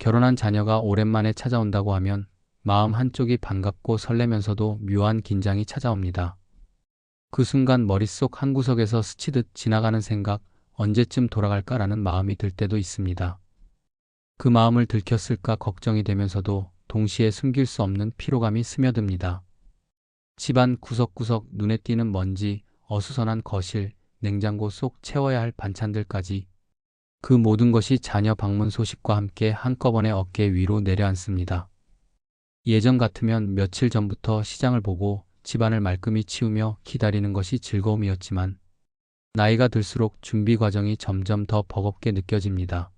결혼한 자녀가 오랜만에 찾아온다고 하면 마음 한쪽이 반갑고 설레면서도 묘한 긴장이 찾아옵니다. 그 순간 머릿속 한구석에서 스치듯 지나가는 생각, 언제쯤 돌아갈까라는 마음이 들 때도 있습니다. 그 마음을 들켰을까 걱정이 되면서도 동시에 숨길 수 없는 피로감이 스며듭니다. 집안 구석구석 눈에 띄는 먼지, 어수선한 거실, 냉장고 속 채워야 할 반찬들까지 그 모든 것이 자녀 방문 소식과 함께 한꺼번에 어깨 위로 내려앉습니다. 예전 같으면 며칠 전부터 시장을 보고 집안을 말끔히 치우며 기다리는 것이 즐거움이었지만 나이가 들수록 준비 과정이 점점 더 버겁게 느껴집니다.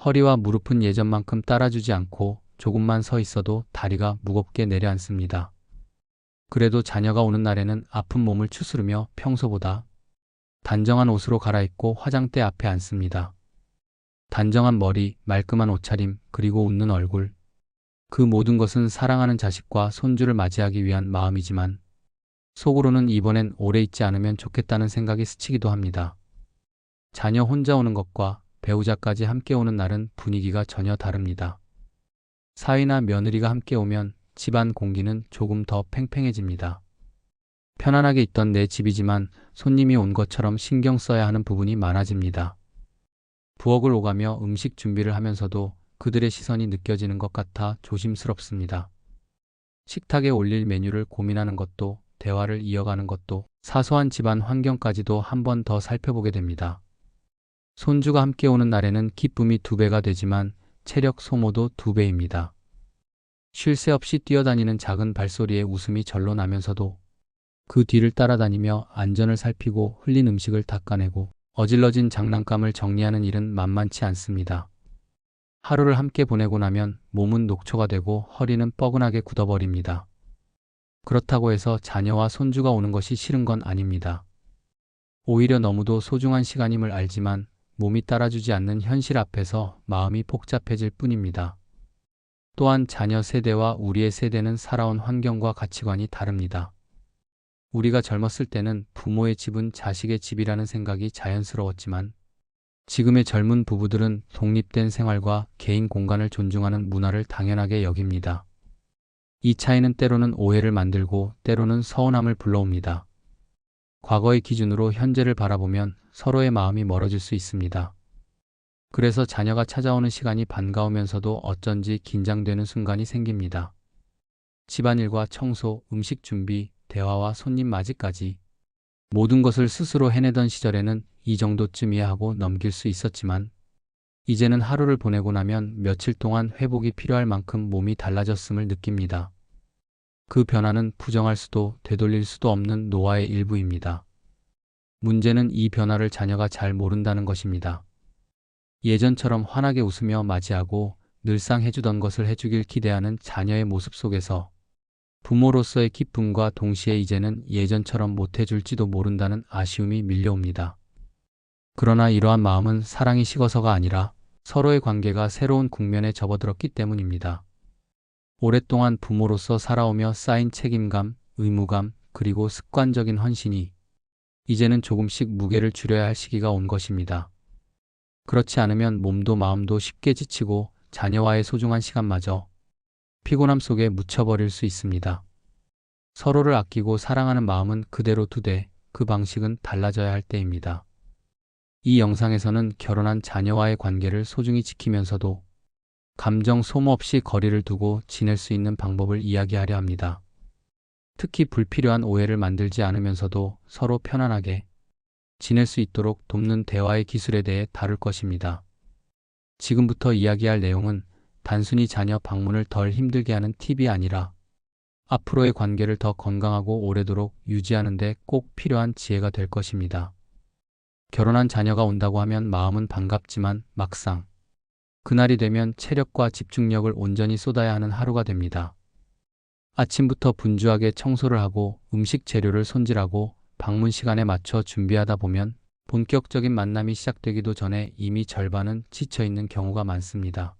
허리와 무릎은 예전만큼 따라주지 않고 조금만 서 있어도 다리가 무겁게 내려앉습니다. 그래도 자녀가 오는 날에는 아픈 몸을 추스르며 평소보다 단정한 옷으로 갈아입고 화장대 앞에 앉습니다. 단정한 머리, 말끔한 옷차림, 그리고 웃는 얼굴. 그 모든 것은 사랑하는 자식과 손주를 맞이하기 위한 마음이지만 속으로는 이번엔 오래 있지 않으면 좋겠다는 생각이 스치기도 합니다. 자녀 혼자 오는 것과 배우자까지 함께 오는 날은 분위기가 전혀 다릅니다. 사위나 며느리가 함께 오면 집안 공기는 조금 더 팽팽해집니다. 편안하게 있던 내 집이지만 손님이 온 것처럼 신경 써야 하는 부분이 많아집니다. 부엌을 오가며 음식 준비를 하면서도 그들의 시선이 느껴지는 것 같아 조심스럽습니다. 식탁에 올릴 메뉴를 고민하는 것도, 대화를 이어가는 것도, 사소한 집안 환경까지도 한 번 더 살펴보게 됩니다. 손주가 함께 오는 날에는 기쁨이 2배가 되지만 체력 소모도 2배입니다. 쉴 새 없이 뛰어다니는 작은 발소리에 웃음이 절로 나면서도 그 뒤를 따라다니며 안전을 살피고 흘린 음식을 닦아내고 어질러진 장난감을 정리하는 일은 만만치 않습니다. 하루를 함께 보내고 나면 몸은 녹초가 되고 허리는 뻐근하게 굳어버립니다. 그렇다고 해서 자녀와 손주가 오는 것이 싫은 건 아닙니다. 오히려 너무도 소중한 시간임을 알지만 몸이 따라주지 않는 현실 앞에서 마음이 복잡해질 뿐입니다. 또한 자녀 세대와 우리의 세대는 살아온 환경과 가치관이 다릅니다. 우리가 젊었을 때는 부모의 집은 자식의 집이라는 생각이 자연스러웠지만 지금의 젊은 부부들은 독립된 생활과 개인 공간을 존중하는 문화를 당연하게 여깁니다. 이 차이는 때로는 오해를 만들고 때로는 서운함을 불러옵니다. 과거의 기준으로 현재를 바라보면 서로의 마음이 멀어질 수 있습니다. 그래서 자녀가 찾아오는 시간이 반가우면서도 어쩐지 긴장되는 순간이 생깁니다. 집안일과 청소, 음식 준비, 대화와 손님 맞이까지 모든 것을 스스로 해내던 시절에는 이 정도쯤이야 하고 넘길 수 있었지만 이제는 하루를 보내고 나면 며칠 동안 회복이 필요할 만큼 몸이 달라졌음을 느낍니다. 그 변화는 부정할 수도 되돌릴 수도 없는 노화의 일부입니다. 문제는 이 변화를 자녀가 잘 모른다는 것입니다. 예전처럼 환하게 웃으며 맞이하고 늘상 해주던 것을 해주길 기대하는 자녀의 모습 속에서 부모로서의 기쁨과 동시에 이제는 예전처럼 못해줄지도 모른다는 아쉬움이 밀려옵니다. 그러나 이러한 마음은 사랑이 식어서가 아니라 서로의 관계가 새로운 국면에 접어들었기 때문입니다. 오랫동안 부모로서 살아오며 쌓인 책임감, 의무감, 그리고 습관적인 헌신이 이제는 조금씩 무게를 줄여야 할 시기가 온 것입니다. 그렇지 않으면 몸도 마음도 쉽게 지치고 자녀와의 소중한 시간마저 피곤함 속에 묻혀버릴 수 있습니다. 서로를 아끼고 사랑하는 마음은 그대로 두되 그 방식은 달라져야 할 때입니다. 이 영상에서는 결혼한 자녀와의 관계를 소중히 지키면서도 감정 소모 없이 거리를 두고 지낼 수 있는 방법을 이야기하려 합니다. 특히 불필요한 오해를 만들지 않으면서도 서로 편안하게 지낼 수 있도록 돕는 대화의 기술에 대해 다룰 것입니다. 지금부터 이야기할 내용은 단순히 자녀 방문을 덜 힘들게 하는 팁이 아니라 앞으로의 관계를 더 건강하고 오래도록 유지하는 데 꼭 필요한 지혜가 될 것입니다. 결혼한 자녀가 온다고 하면 마음은 반갑지만 막상 그날이 되면 체력과 집중력을 온전히 쏟아야 하는 하루가 됩니다. 아침부터 분주하게 청소를 하고 음식 재료를 손질하고 방문 시간에 맞춰 준비하다 보면 본격적인 만남이 시작되기도 전에 이미 절반은 지쳐있는 경우가 많습니다.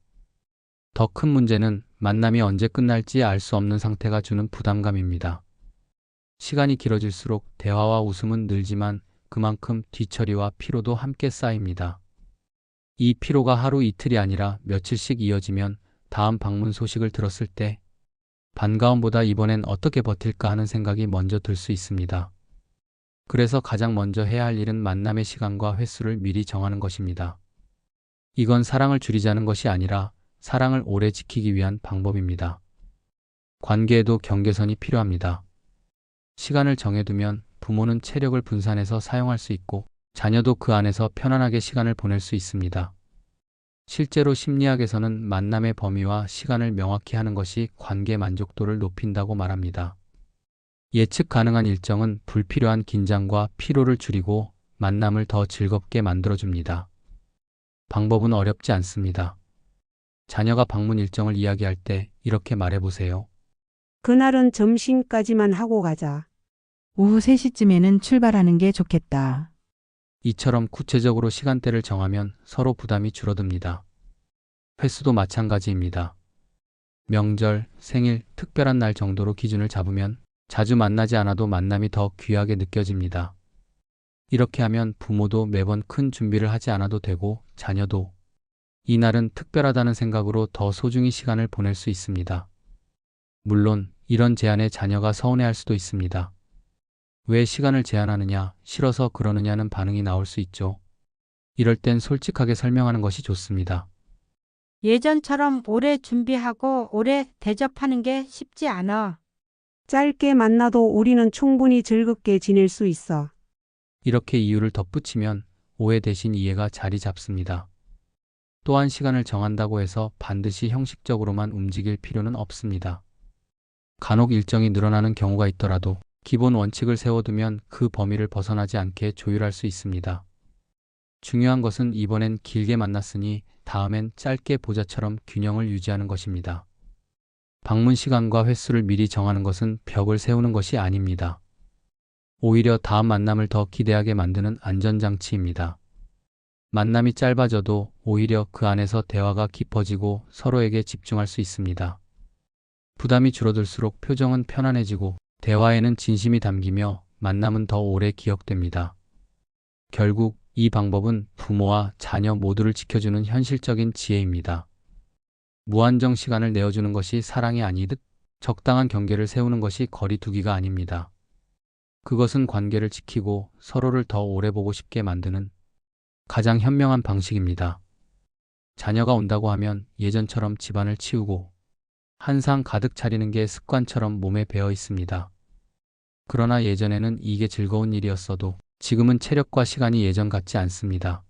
더 큰 문제는 만남이 언제 끝날지 알 수 없는 상태가 주는 부담감입니다. 시간이 길어질수록 대화와 웃음은 늘지만 그만큼 뒤처리와 피로도 함께 쌓입니다. 이 피로가 하루 이틀이 아니라 며칠씩 이어지면 다음 방문 소식을 들었을 때 반가움보다 이번엔 어떻게 버틸까 하는 생각이 먼저 들 수 있습니다. 그래서 가장 먼저 해야 할 일은 만남의 시간과 횟수를 미리 정하는 것입니다. 이건 사랑을 줄이자는 것이 아니라 사랑을 오래 지키기 위한 방법입니다. 관계에도 경계선이 필요합니다. 시간을 정해두면 부모는 체력을 분산해서 사용할 수 있고 자녀도 그 안에서 편안하게 시간을 보낼 수 있습니다. 실제로 심리학에서는 만남의 범위와 시간을 명확히 하는 것이 관계 만족도를 높인다고 말합니다. 예측 가능한 일정은 불필요한 긴장과 피로를 줄이고 만남을 더 즐겁게 만들어줍니다. 방법은 어렵지 않습니다. 자녀가 방문 일정을 이야기할 때 이렇게 말해보세요. 그날은 점심까지만 하고 가자. 오후 3시쯤에는 출발하는 게 좋겠다. 이처럼 구체적으로 시간대를 정하면 서로 부담이 줄어듭니다. 횟수도 마찬가지입니다. 명절, 생일, 특별한 날 정도로 기준을 잡으면 자주 만나지 않아도 만남이 더 귀하게 느껴집니다. 이렇게 하면 부모도 매번 큰 준비를 하지 않아도 되고 자녀도 이날은 특별하다는 생각으로 더 소중히 시간을 보낼 수 있습니다. 물론 이런 제안에 자녀가 서운해할 수도 있습니다. 왜 시간을 제한하느냐, 싫어서 그러느냐는 반응이 나올 수 있죠. 이럴 땐 솔직하게 설명하는 것이 좋습니다. 예전처럼 오래 준비하고 오래 대접하는 게 쉽지 않아. 짧게 만나도 우리는 충분히 즐겁게 지낼 수 있어. 이렇게 이유를 덧붙이면 오해 대신 이해가 자리 잡습니다. 또한 시간을 정한다고 해서 반드시 형식적으로만 움직일 필요는 없습니다. 간혹 일정이 늘어나는 경우가 있더라도 기본 원칙을 세워두면 그 범위를 벗어나지 않게 조율할 수 있습니다. 중요한 것은 이번엔 길게 만났으니 다음엔 짧게 보자처럼 균형을 유지하는 것입니다. 방문 시간과 횟수를 미리 정하는 것은 벽을 세우는 것이 아닙니다. 오히려 다음 만남을 더 기대하게 만드는 안전장치입니다. 만남이 짧아져도 오히려 그 안에서 대화가 깊어지고 서로에게 집중할 수 있습니다. 부담이 줄어들수록 표정은 편안해지고 대화에는 진심이 담기며 만남은 더 오래 기억됩니다. 결국 이 방법은 부모와 자녀 모두를 지켜주는 현실적인 지혜입니다. 무한정 시간을 내어주는 것이 사랑이 아니듯 적당한 경계를 세우는 것이 거리두기가 아닙니다. 그것은 관계를 지키고 서로를 더 오래 보고 싶게 만드는 가장 현명한 방식입니다. 자녀가 온다고 하면 예전처럼 집안을 치우고 한상 가득 차리는 게 습관처럼 몸에 배어 있습니다. 그러나 예전에는 이게 즐거운 일이었어도 지금은 체력과 시간이 예전 같지 않습니다.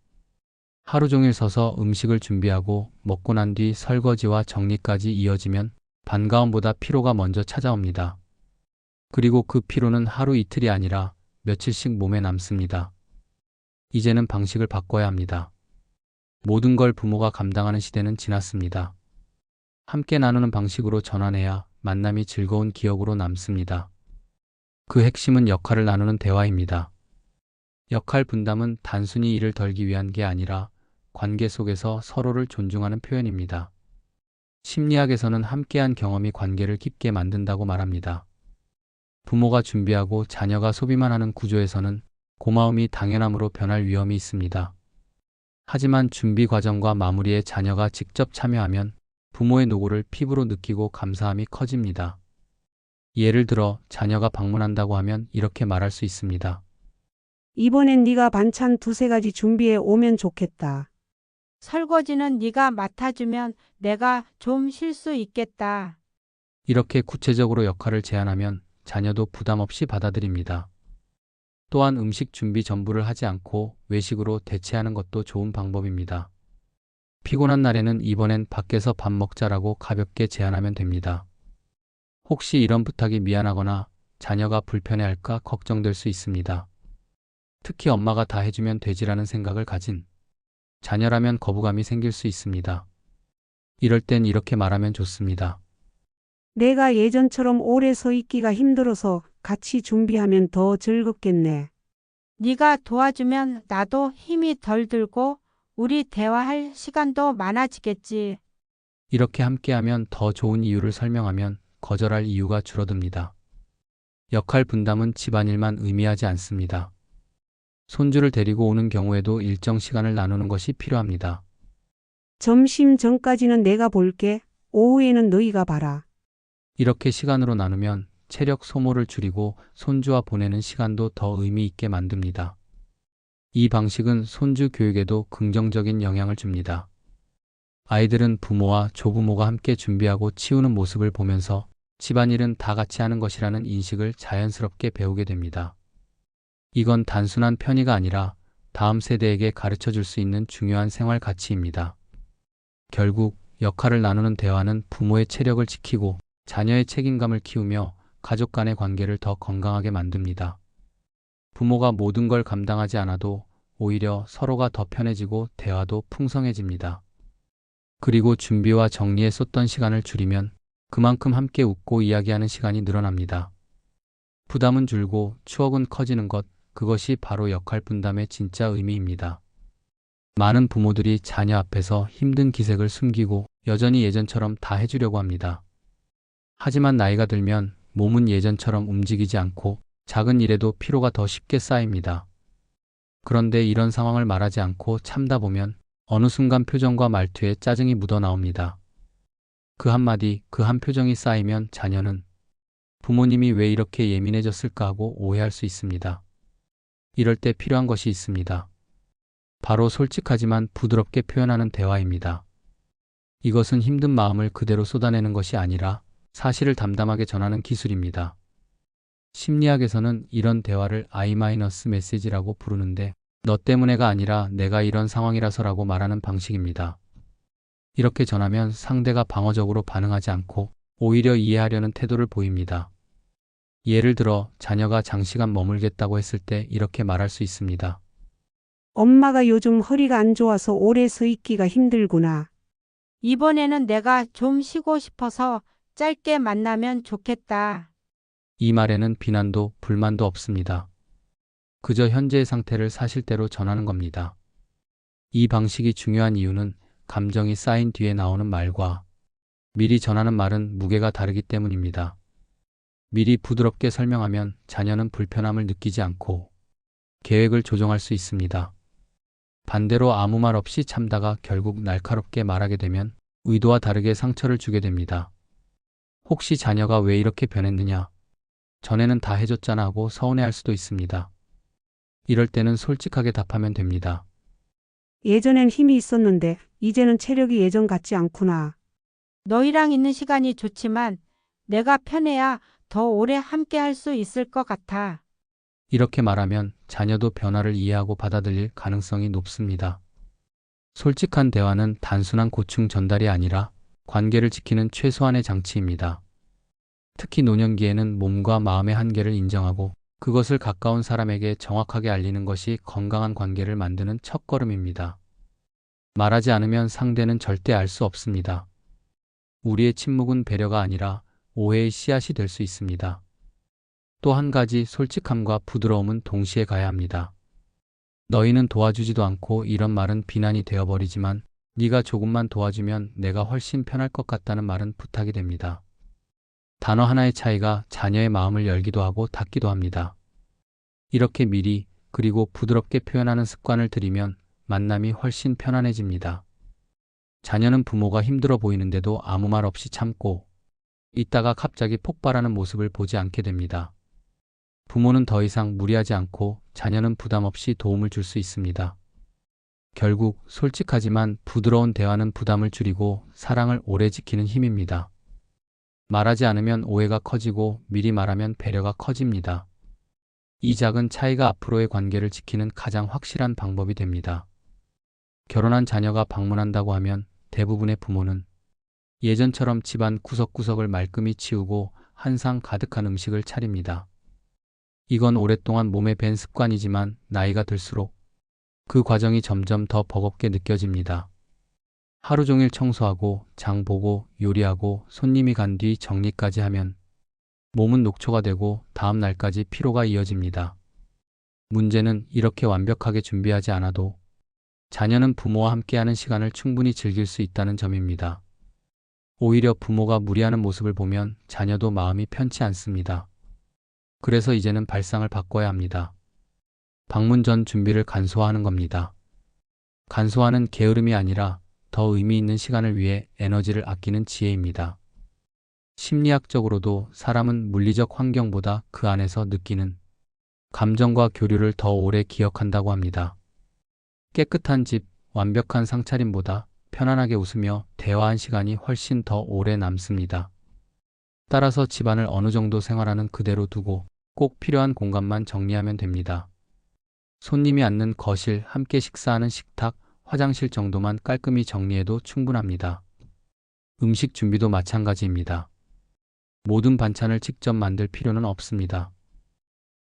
하루 종일 서서 음식을 준비하고 먹고 난 뒤 설거지와 정리까지 이어지면 반가움보다 피로가 먼저 찾아옵니다. 그리고 그 피로는 하루 이틀이 아니라 며칠씩 몸에 남습니다. 이제는 방식을 바꿔야 합니다. 모든 걸 부모가 감당하는 시대는 지났습니다. 함께 나누는 방식으로 전환해야 만남이 즐거운 기억으로 남습니다. 그 핵심은 역할을 나누는 대화입니다. 역할 분담은 단순히 일을 덜기 위한 게 아니라 관계 속에서 서로를 존중하는 표현입니다. 심리학에서는 함께한 경험이 관계를 깊게 만든다고 말합니다. 부모가 준비하고 자녀가 소비만 하는 구조에서는 고마움이 당연함으로 변할 위험이 있습니다. 하지만 준비 과정과 마무리에 자녀가 직접 참여하면 부모의 노고를 피부로 느끼고 감사함이 커집니다. 예를 들어 자녀가 방문한다고 하면 이렇게 말할 수 있습니다. 이번엔 네가 반찬 두세 가지 준비해 오면 좋겠다. 설거지는 네가 맡아주면 내가 좀 쉴 수 있겠다. 이렇게 구체적으로 역할을 제안하면 자녀도 부담 없이 받아들입니다. 또한 음식 준비 전부를 하지 않고 외식으로 대체하는 것도 좋은 방법입니다. 피곤한 날에는 이번엔 밖에서 밥 먹자라고 가볍게 제안하면 됩니다. 혹시 이런 부탁이 미안하거나 자녀가 불편해할까 걱정될 수 있습니다. 특히 엄마가 다 해주면 되지라는 생각을 가진 자녀라면 거부감이 생길 수 있습니다. 이럴 땐 이렇게 말하면 좋습니다. 내가 예전처럼 오래 서 있기가 힘들어서 같이 준비하면 더 즐겁겠네. 네가 도와주면 나도 힘이 덜 들고 우리 대화할 시간도 많아지겠지. 이렇게 함께하면 더 좋은 이유를 설명하면 거절할 이유가 줄어듭니다. 역할 분담은 집안일만 의미하지 않습니다. 손주를 데리고 오는 경우에도 일정 시간을 나누는 것이 필요합니다. 점심 전까지는 내가 볼게. 오후에는 너희가 봐라. 이렇게 시간으로 나누면 체력 소모를 줄이고 손주와 보내는 시간도 더 의미 있게 만듭니다. 이 방식은 손주 교육에도 긍정적인 영향을 줍니다. 아이들은 부모와 조부모가 함께 준비하고 치우는 모습을 보면서 집안일은 다 같이 하는 것이라는 인식을 자연스럽게 배우게 됩니다. 이건 단순한 편의가 아니라 다음 세대에게 가르쳐 줄 수 있는 중요한 생활 가치입니다. 결국 역할을 나누는 대화는 부모의 체력을 지키고 자녀의 책임감을 키우며 가족 간의 관계를 더 건강하게 만듭니다. 부모가 모든 걸 감당하지 않아도 오히려 서로가 더 편해지고 대화도 풍성해집니다. 그리고 준비와 정리에 쏟던 시간을 줄이면 그만큼 함께 웃고 이야기하는 시간이 늘어납니다. 부담은 줄고 추억은 커지는 것, 그것이 바로 역할 분담의 진짜 의미입니다. 많은 부모들이 자녀 앞에서 힘든 기색을 숨기고 여전히 예전처럼 다 해주려고 합니다. 하지만 나이가 들면 몸은 예전처럼 움직이지 않고 작은 일에도 피로가 더 쉽게 쌓입니다. 그런데 이런 상황을 말하지 않고 참다 보면 어느 순간 표정과 말투에 짜증이 묻어 나옵니다. 그 한마디, 그 한 표정이 쌓이면 자녀는 부모님이 왜 이렇게 예민해졌을까 하고 오해할 수 있습니다. 이럴 때 필요한 것이 있습니다. 바로 솔직하지만 부드럽게 표현하는 대화입니다. 이것은 힘든 마음을 그대로 쏟아내는 것이 아니라 사실을 담담하게 전하는 기술입니다. 심리학에서는 이런 대화를 I-메시지라고 부르는데 너 때문에가 아니라 내가 이런 상황이라서라고 말하는 방식입니다. 이렇게 전하면 상대가 방어적으로 반응하지 않고 오히려 이해하려는 태도를 보입니다. 예를 들어 자녀가 장시간 머물겠다고 했을 때 이렇게 말할 수 있습니다. 엄마가 요즘 허리가 안 좋아서 오래 서 있기가 힘들구나. 이번에는 내가 좀 쉬고 싶어서 짧게 만나면 좋겠다. 이 말에는 비난도 불만도 없습니다. 그저 현재의 상태를 사실대로 전하는 겁니다. 이 방식이 중요한 이유는 감정이 쌓인 뒤에 나오는 말과 미리 전하는 말은 무게가 다르기 때문입니다. 미리 부드럽게 설명하면 자녀는 불편함을 느끼지 않고 계획을 조정할 수 있습니다. 반대로 아무 말 없이 참다가 결국 날카롭게 말하게 되면 의도와 다르게 상처를 주게 됩니다. 혹시 자녀가 왜 이렇게 변했느냐? 전에는 다 해줬잖아 하고 서운해할 수도 있습니다. 이럴 때는 솔직하게 답하면 됩니다. 예전엔 힘이 있었는데 이제는 체력이 예전 같지 않구나. 너희랑 있는 시간이 좋지만 내가 편해야 더 오래 함께 할 수 있을 것 같아. 이렇게 말하면 자녀도 변화를 이해하고 받아들일 가능성이 높습니다. 솔직한 대화는 단순한 고충 전달이 아니라 관계를 지키는 최소한의 장치입니다. 특히 노년기에는 몸과 마음의 한계를 인정하고 그것을 가까운 사람에게 정확하게 알리는 것이 건강한 관계를 만드는 첫걸음입니다. 말하지 않으면 상대는 절대 알 수 없습니다. 우리의 침묵은 배려가 아니라 오해의 씨앗이 될 수 있습니다. 또 한 가지 솔직함과 부드러움은 동시에 가야 합니다. 너희는 도와주지도 않고 이런 말은 비난이 되어버리지만 네가 조금만 도와주면 내가 훨씬 편할 것 같다는 말은 부탁이 됩니다. 단어 하나의 차이가 자녀의 마음을 열기도 하고 닫기도 합니다. 이렇게 미리 그리고 부드럽게 표현하는 습관을 들이면 만남이 훨씬 편안해집니다. 자녀는 부모가 힘들어 보이는데도 아무 말 없이 참고 있다가 갑자기 폭발하는 모습을 보지 않게 됩니다. 부모는 더 이상 무리하지 않고 자녀는 부담 없이 도움을 줄 수 있습니다. 결국 솔직하지만 부드러운 대화는 부담을 줄이고 사랑을 오래 지키는 힘입니다. 말하지 않으면 오해가 커지고 미리 말하면 배려가 커집니다. 이 작은 차이가 앞으로의 관계를 지키는 가장 확실한 방법이 됩니다. 결혼한 자녀가 방문한다고 하면 대부분의 부모는 예전처럼 집안 구석구석을 말끔히 치우고 한상 가득한 음식을 차립니다. 이건 오랫동안 몸에 밴 습관이지만 나이가 들수록 그 과정이 점점 더 버겁게 느껴집니다. 하루 종일 청소하고 장 보고 요리하고 손님이 간 뒤 정리까지 하면 몸은 녹초가 되고 다음 날까지 피로가 이어집니다. 문제는 이렇게 완벽하게 준비하지 않아도 자녀는 부모와 함께하는 시간을 충분히 즐길 수 있다는 점입니다. 오히려 부모가 무리하는 모습을 보면 자녀도 마음이 편치 않습니다. 그래서 이제는 발상을 바꿔야 합니다. 방문 전 준비를 간소화하는 겁니다. 간소화는 게으름이 아니라 더 의미 있는 시간을 위해 에너지를 아끼는 지혜입니다. 심리학적으로도 사람은 물리적 환경보다 그 안에서 느끼는 감정과 교류를 더 오래 기억한다고 합니다. 깨끗한 집, 완벽한 상차림보다 편안하게 웃으며 대화한 시간이 훨씬 더 오래 남습니다. 따라서 집안을 어느 정도 생활하는 그대로 두고 꼭 필요한 공간만 정리하면 됩니다. 손님이 앉는 거실, 함께 식사하는 식탁, 화장실 정도만 깔끔히 정리해도 충분합니다. 음식 준비도 마찬가지입니다. 모든 반찬을 직접 만들 필요는 없습니다.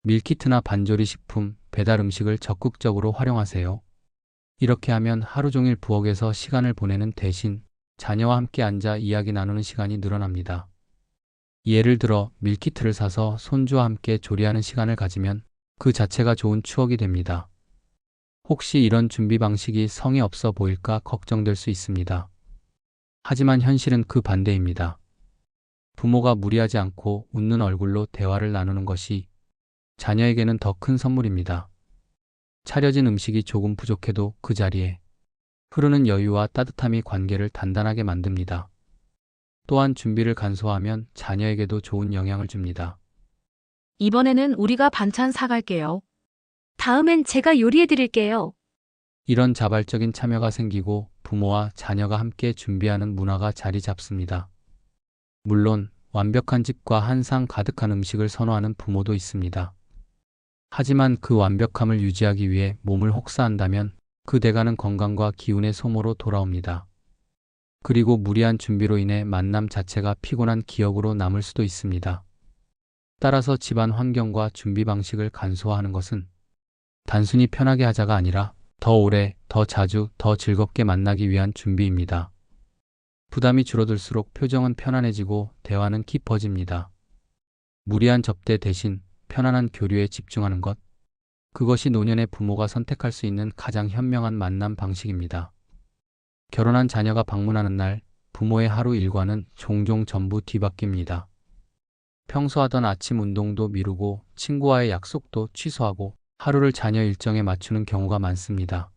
밀키트나 반조리 식품, 배달 음식을 적극적으로 활용하세요. 이렇게 하면 하루 종일 부엌에서 시간을 보내는 대신 자녀와 함께 앉아 이야기 나누는 시간이 늘어납니다. 예를 들어 밀키트를 사서 손주와 함께 조리하는 시간을 가지면 그 자체가 좋은 추억이 됩니다. 혹시 이런 준비 방식이 성의 없어 보일까 걱정될 수 있습니다. 하지만 현실은 그 반대입니다. 부모가 무리하지 않고 웃는 얼굴로 대화를 나누는 것이 자녀에게는 더 큰 선물입니다. 차려진 음식이 조금 부족해도 그 자리에 흐르는 여유와 따뜻함이 관계를 단단하게 만듭니다. 또한 준비를 간소화하면 자녀에게도 좋은 영향을 줍니다. 이번에는 우리가 반찬 사갈게요. 다음엔 제가 요리해 드릴게요. 이런 자발적인 참여가 생기고 부모와 자녀가 함께 준비하는 문화가 자리 잡습니다. 물론 완벽한 집과 한 상 가득한 음식을 선호하는 부모도 있습니다. 하지만 그 완벽함을 유지하기 위해 몸을 혹사한다면 그 대가는 건강과 기운의 소모로 돌아옵니다. 그리고 무리한 준비로 인해 만남 자체가 피곤한 기억으로 남을 수도 있습니다. 따라서 집안 환경과 준비 방식을 간소화하는 것은 단순히 편하게 하자가 아니라 더 오래, 더 자주, 더 즐겁게 만나기 위한 준비입니다. 부담이 줄어들수록 표정은 편안해지고 대화는 깊어집니다. 무리한 접대 대신 편안한 교류에 집중하는 것, 그것이 노년의 부모가 선택할 수 있는 가장 현명한 만남 방식입니다. 결혼한 자녀가 방문하는 날, 부모의 하루 일과는 종종 전부 뒤바뀝니다. 평소 하던 아침 운동도 미루고 친구와의 약속도 취소하고 하루를 자녀 일정에 맞추는 경우가 많습니다.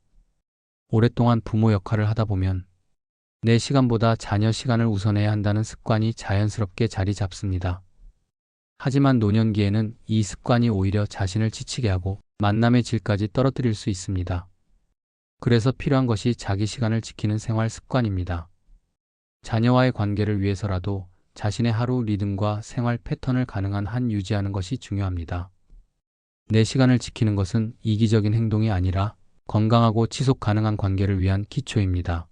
오랫동안 부모 역할을 하다 보면 내 시간보다 자녀 시간을 우선해야 한다는 습관이 자연스럽게 자리 잡습니다. 하지만 노년기에는 이 습관이 오히려 자신을 지치게 하고 만남의 질까지 떨어뜨릴 수 있습니다. 그래서 필요한 것이 자기 시간을 지키는 생활 습관입니다. 자녀와의 관계를 위해서라도 자신의 하루 리듬과 생활 패턴을 가능한 한 유지하는 것이 중요합니다. 내 시간을 지키는 것은 이기적인 행동이 아니라 건강하고 지속 가능한 관계를 위한 기초입니다.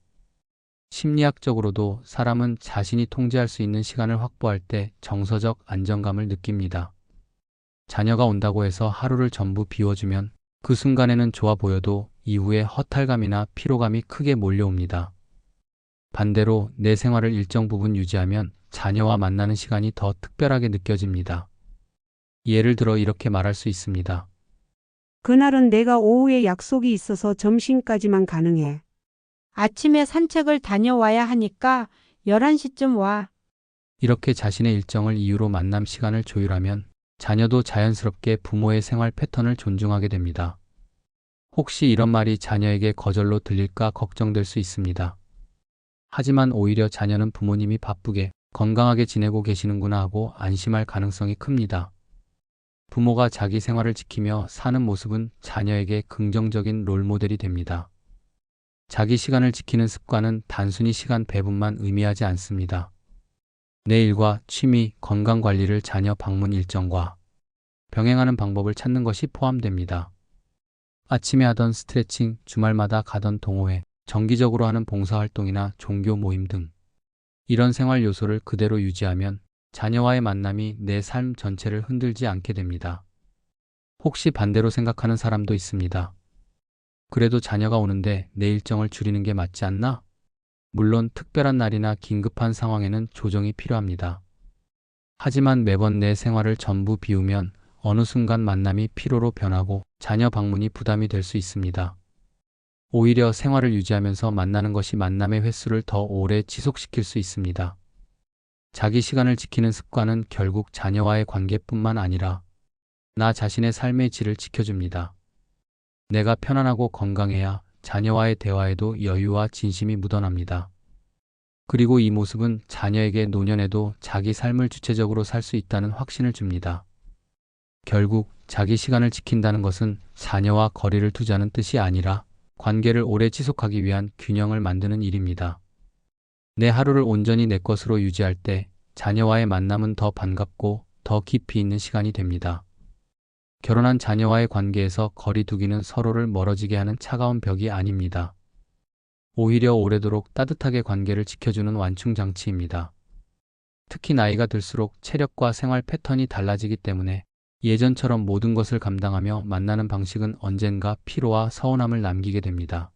심리학적으로도 사람은 자신이 통제할 수 있는 시간을 확보할 때 정서적 안정감을 느낍니다. 자녀가 온다고 해서 하루를 전부 비워주면 그 순간에는 좋아 보여도 이후에 허탈감이나 피로감이 크게 몰려옵니다. 반대로 내 생활을 일정 부분 유지하면 자녀와 만나는 시간이 더 특별하게 느껴집니다. 예를 들어 이렇게 말할 수 있습니다. 그날은 내가 오후에 약속이 있어서 점심까지만 가능해. 아침에 산책을 다녀와야 하니까 11시쯤 와. 이렇게 자신의 일정을 이유로 만남 시간을 조율하면 자녀도 자연스럽게 부모의 생활 패턴을 존중하게 됩니다. 혹시 이런 말이 자녀에게 거절로 들릴까 걱정될 수 있습니다. 하지만 오히려 자녀는 부모님이 바쁘게 건강하게 지내고 계시는구나 하고 안심할 가능성이 큽니다. 부모가 자기 생활을 지키며 사는 모습은 자녀에게 긍정적인 롤모델이 됩니다. 자기 시간을 지키는 습관은 단순히 시간 배분만 의미하지 않습니다. 내 일과 취미, 건강 관리를 자녀 방문 일정과 병행하는 방법을 찾는 것이 포함됩니다. 아침에 하던 스트레칭, 주말마다 가던 동호회, 정기적으로 하는 봉사활동이나 종교 모임 등 이런 생활 요소를 그대로 유지하면 자녀와의 만남이 내 삶 전체를 흔들지 않게 됩니다. 혹시 반대로 생각하는 사람도 있습니다. 그래도 자녀가 오는데 내 일정을 줄이는 게 맞지 않나? 물론 특별한 날이나 긴급한 상황에는 조정이 필요합니다. 하지만 매번 내 생활을 전부 비우면 어느 순간 만남이 피로로 변하고 자녀 방문이 부담이 될 수 있습니다. 오히려 생활을 유지하면서 만나는 것이 만남의 횟수를 더 오래 지속시킬 수 있습니다. 자기 시간을 지키는 습관은 결국 자녀와의 관계뿐만 아니라 나 자신의 삶의 질을 지켜줍니다. 내가 편안하고 건강해야 자녀와의 대화에도 여유와 진심이 묻어납니다. 그리고 이 모습은 자녀에게 노년에도 자기 삶을 주체적으로 살 수 있다는 확신을 줍니다. 결국 자기 시간을 지킨다는 것은 자녀와 거리를 두자는 뜻이 아니라 관계를 오래 지속하기 위한 균형을 만드는 일입니다. 내 하루를 온전히 내 것으로 유지할 때 자녀와의 만남은 더 반갑고 더 깊이 있는 시간이 됩니다. 결혼한 자녀와의 관계에서 거리 두기는 서로를 멀어지게 하는 차가운 벽이 아닙니다. 오히려 오래도록 따뜻하게 관계를 지켜주는 완충 장치입니다. 특히 나이가 들수록 체력과 생활 패턴이 달라지기 때문에 예전처럼 모든 것을 감당하며 만나는 방식은 언젠가 피로와 서운함을 남기게 됩니다.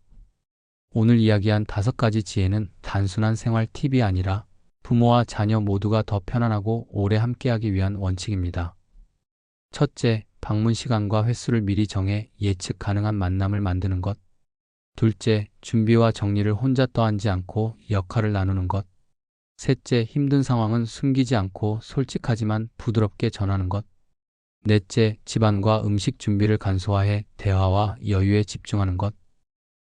오늘 이야기한 5가지 지혜는 단순한 생활 팁이 아니라 부모와 자녀 모두가 더 편안하고 오래 함께하기 위한 원칙입니다. 첫째, 방문 시간과 횟수를 미리 정해 예측 가능한 만남을 만드는 것. 둘째, 준비와 정리를 혼자 떠안지 않고 역할을 나누는 것. 셋째, 힘든 상황은 숨기지 않고 솔직하지만 부드럽게 전하는 것. 넷째, 집안과 음식 준비를 간소화해 대화와 여유에 집중하는 것.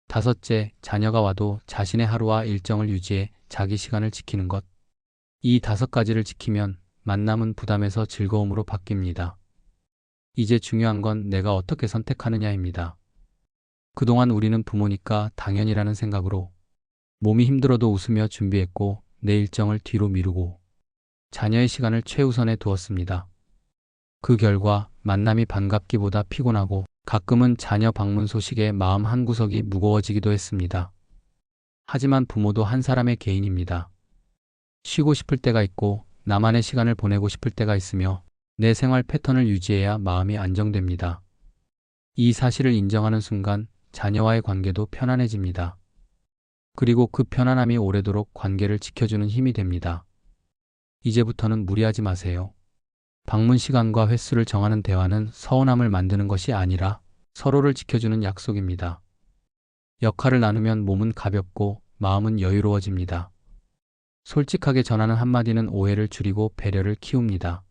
다섯째, 자녀가 와도 자신의 하루와 일정을 유지해 자기 시간을 지키는 것. 이 5가지를 지키면 만남은 부담에서 즐거움으로 바뀝니다. 이제 중요한 건 내가 어떻게 선택하느냐입니다. 그동안 우리는 부모니까 당연이라는 생각으로 몸이 힘들어도 웃으며 준비했고 내 일정을 뒤로 미루고 자녀의 시간을 최우선에 두었습니다. 그 결과 만남이 반갑기보다 피곤하고 가끔은 자녀 방문 소식에 마음 한구석이 무거워지기도 했습니다. 하지만 부모도 한 사람의 개인입니다. 쉬고 싶을 때가 있고 나만의 시간을 보내고 싶을 때가 있으며 내 생활 패턴을 유지해야 마음이 안정됩니다. 이 사실을 인정하는 순간 자녀와의 관계도 편안해집니다. 그리고 그 편안함이 오래도록 관계를 지켜주는 힘이 됩니다. 이제부터는 무리하지 마세요. 방문 시간과 횟수를 정하는 대화는 서운함을 만드는 것이 아니라 서로를 지켜주는 약속입니다. 역할을 나누면 몸은 가볍고 마음은 여유로워집니다. 솔직하게 전하는 한마디는 오해를 줄이고 배려를 키웁니다.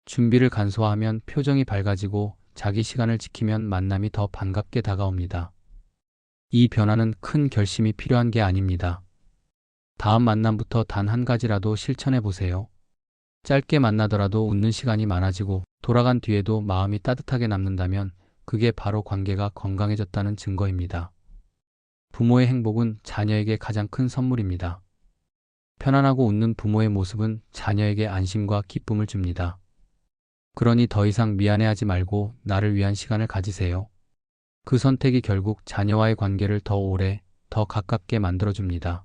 준비를 간소화하면 표정이 밝아지고 자기 시간을 지키면 만남이 더 반갑게 다가옵니다. 이 변화는 큰 결심이 필요한 게 아닙니다. 다음 만남부터 단 한 가지라도 실천해 보세요. 짧게 만나더라도 웃는 시간이 많아지고 돌아간 뒤에도 마음이 따뜻하게 남는다면 그게 바로 관계가 건강해졌다는 증거입니다. 부모의 행복은 자녀에게 가장 큰 선물입니다. 편안하고 웃는 부모의 모습은 자녀에게 안심과 기쁨을 줍니다. 그러니 더 이상 미안해하지 말고 나를 위한 시간을 가지세요. 그 선택이 결국 자녀와의 관계를 더 오래, 더 가깝게 만들어줍니다.